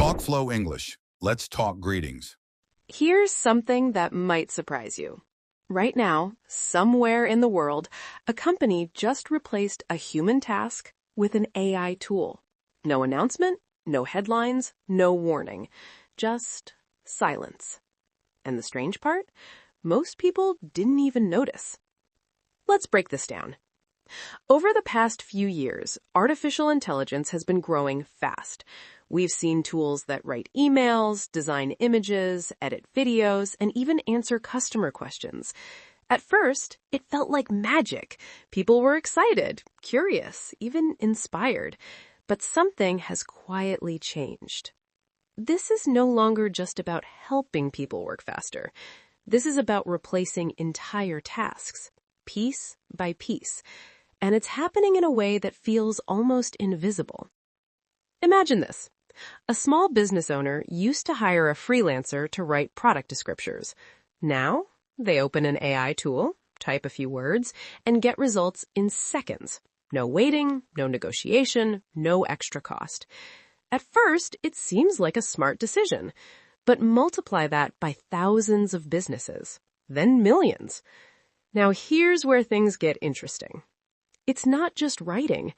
Talk Flow English. Let's talk greetings. Here's something that might surprise you. Right now, somewhere in the world, a company just replaced a human task with an AI tool. No announcement, no headlines, no warning. Just silence. And the strange part? Most people didn't even notice. Let's break this down. Over the past few years, artificial intelligence has been growing fast. We've seen tools that write emails, design images, edit videos, and even answer customer questions. At first, it felt like magic. People were excited, curious, even inspired. But something has quietly changed. This is no longer just about helping people work faster. This is about replacing entire tasks, piece by piece. And it's happening in a way that feels almost invisible. Imagine this. A small business owner used to hire a freelancer to write product descriptors. Now, they open an AI tool, type a few words, and get results in seconds. No waiting, no negotiation, no extra cost. At first, it seems like a smart decision, but multiply that by thousands of businesses, then millions. Now, here's where things get interesting. It's not just writing.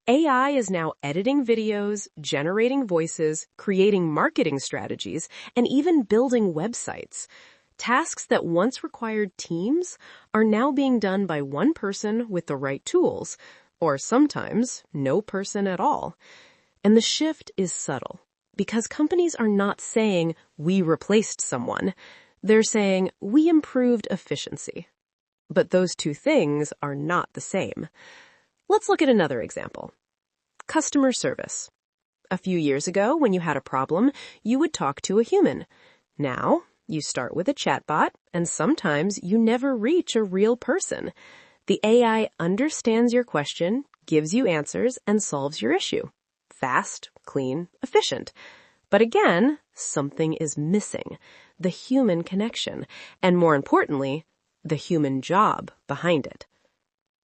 AI is now editing videos, generating voices, creating marketing strategies, and even building websites. Tasks that once required teams are now being done by one person with the right tools, or sometimes no person at all. And the shift is subtle, because companies are not saying, we replaced someone. They're saying, we improved efficiency. But those two things are not the same. Let's look at another example. Customer service. A few years ago, when you had a problem, you would talk to a human. Now, you start with a chatbot, and sometimes you never reach a real person. The AI understands your question, gives you answers, and solves your issue. Fast, clean, efficient. But again, something is missing. The human connection. And more importantly, the human job behind it.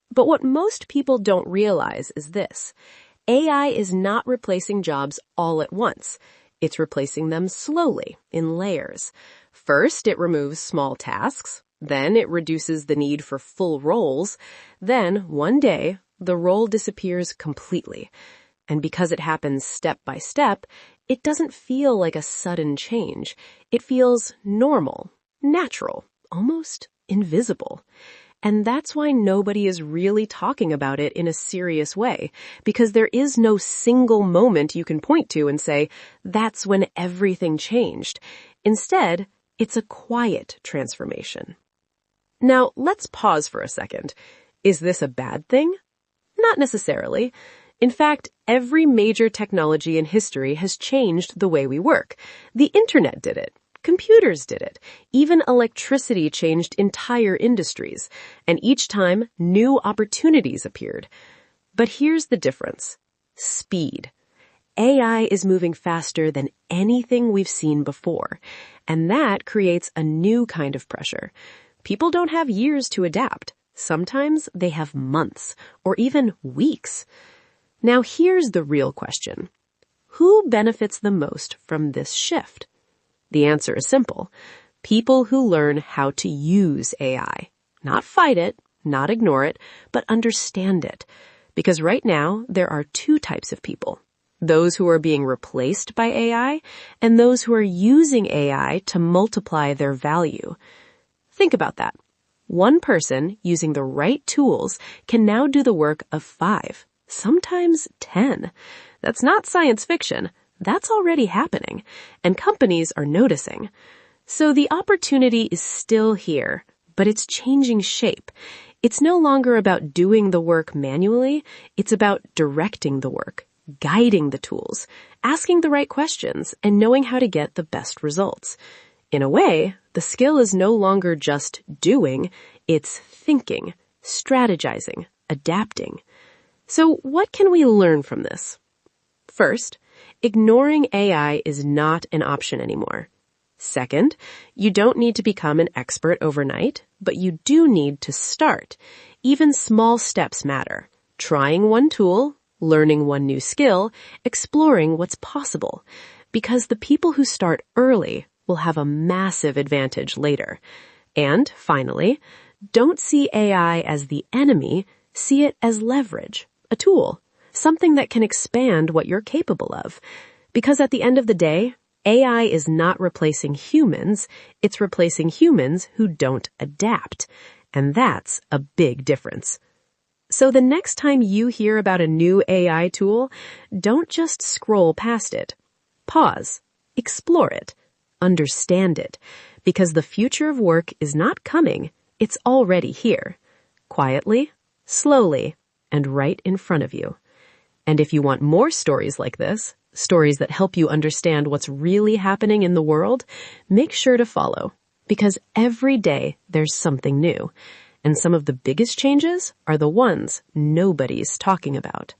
But what most people don't realize is this. AI is not replacing jobs all at once. It's replacing them slowly, in layers. First, it removes small tasks. Then it reduces the need for full roles. Then, one day, the role disappears completely. And because it happens step by step, it doesn't feel like a sudden change. It feels normal, natural, almost invisible. And that's why nobody is really talking about it in a serious way, because there is no single moment you can point to and say, that's when everything changed. Instead, it's a quiet transformation. Now, let's pause for a second. Is this a bad thing? Not necessarily. In fact, every major technology in history has changed the way we work. The internet did it. Computers did it. Even electricity changed entire industries. And each time, new opportunities appeared. But here's the difference. Speed. AI is moving faster than anything we've seen before. And that creates a new kind of pressure. People don't have years to adapt. Sometimes they have months, or even weeks. Now here's the real question. Who benefits the most from this shift? The answer is simple. People who learn how to use AI. Not fight it, not ignore it, but understand it. Because right now, there are two types of people. Those who are being replaced by AI, and those who are using AI to multiply their value. Think about that. One person using the right tools can now do the work of 5, sometimes 10. That's not science fiction. That's already happening, and companies are noticing. So the opportunity is still here, but it's changing shape. It's no longer about doing the work manually. It's about directing the work, guiding the tools, asking the right questions, and knowing how to get the best results. In a way, the skill is no longer just doing, it's thinking, strategizing, adapting. So what can we learn from this? First, ignoring AI is not an option anymore. Second, you don't need to become an expert overnight, but you do need to start. Even small steps matter. Trying one tool, learning one new skill, exploring what's possible. because the people who start early will have a massive advantage later. And finally, don't see AI as the enemy, see it as leverage, a tool, something that can expand what you're capable of. Because at the end of the day, AI is not replacing humans, it's replacing humans who don't adapt. And that's a big difference. So the next time you hear about a new AI tool, don't just scroll past it. Pause, explore it, understand it, because the future of work is not coming, it's already here. Quietly, slowly, and right in front of you. And if you want more stories like this, stories that help you understand what's really happening in the world, make sure to follow. Because every day there's something new. And some of the biggest changes are the ones nobody's talking about.